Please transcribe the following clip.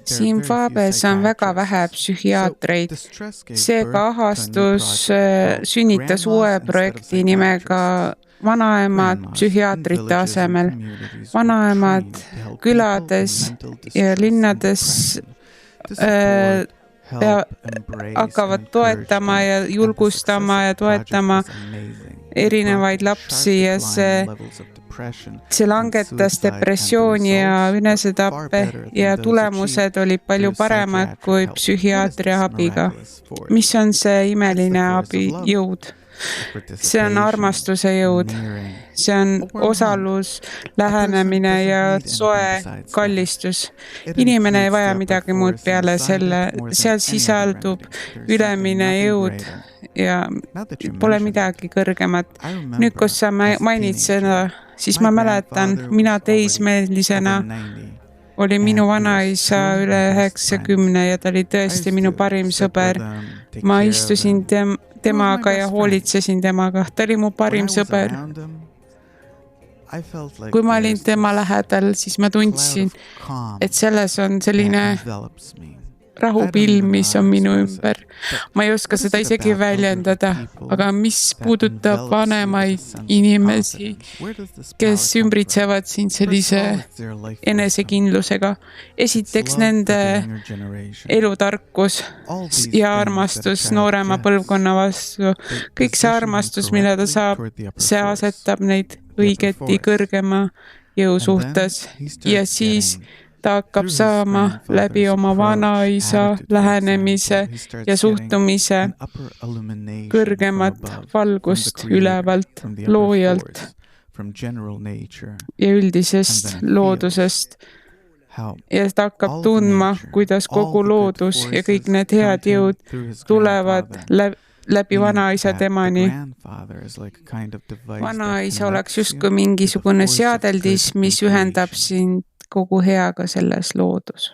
Zimbabwes on väga vähe psühhiaatreid, seega ahastus sünnitas uue projekti nimega vanaemad psühhiaatrite asemel. Vanaemad külades ja linnades hakkavad toetama ja julgustama ja toetama erinevaid lapsi ja see langetas depressiooni ja ünesetappe ja tulemused olid palju paremad kui psühhiaatria abiga. Mis on see imeline abijõud? See on armastuse jõud. See on osalus, lähenemine ja soe kallistus. Inimene ei vaja midagi muud peale selle. Seal sisaldub ülemine jõud ja pole midagi kõrgemat. Nüüd, kus sa mainid seda, siis ma mäletan, mina teismeelisena oli minu vanaisa üle 90 ja ta oli tõesti minu parim sõber. Ma istusin temaga ja hoolitsesin temaga. Ta oli mu parim sõber. Kui ma olin tema lähedal, siis ma tundsin, et selles on selline rahupilm, mis on minu ümber. Ma ei oska seda isegi väljendada, aga mis puudutab vanemaid inimesi, kes ümbritsevad siin sellise enesekindlusega. Esiteks nende elutarkus ja armastus noorema põlvkonna vastu. Kõik see armastus, mille ta saab, see asetab neid õigeti kõrgema jõu suhtes ja siis ta hakkab saama läbi oma vanaisa lähenemise ja suhtumise kõrgemat valgust ülevalt, loojalt ja üldisest loodusest. Ja ta hakkab tundma, kuidas kogu loodus ja kõik need head jõud tulevad läbi vanaisa temani. Vanaisa oleks justkui mingisugune seadeldis, mis ühendab sind kogu heaga selles loodus.